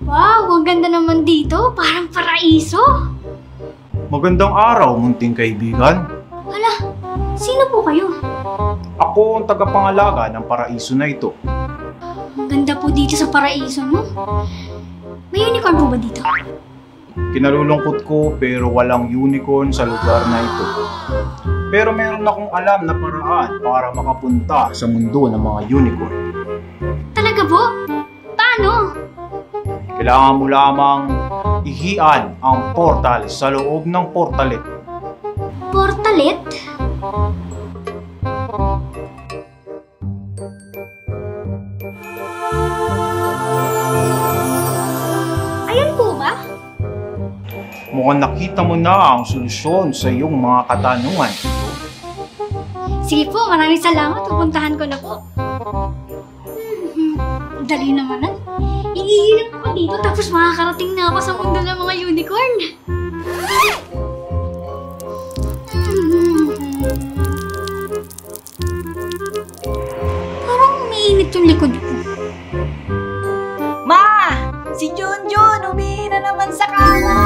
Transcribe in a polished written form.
Wow, ang ganda naman dito. Parang paraiso. Magandang araw, munting kaibigan. Hala, sino po kayo? Ako ang tagapangalaga ng paraiso na ito. Ang ganda po dito sa paraiso, no? May unicorn po ba dito? Kinalulungkot ko pero walang unicorn sa lugar na ito. Pero meron akong alam na paraan para makapunta sa mundo ng mga unicorn. Talaga po? Paano? Kailangan mo lamang ihian ang portal sa loob ng portalet. Portalet? Ayan po ba? Mukhang nakita mo na ang solusyon sa iyong mga katanungan. Sige po, maraming salamat. Pupuntahan ko na po. Dali naman na. Iihilang ako dito tapos makakarating na ako sa mundo ng mga unicorn. Parang umiinit yung likod ko. Ma! Si Junjun! Umihi na naman sa kama!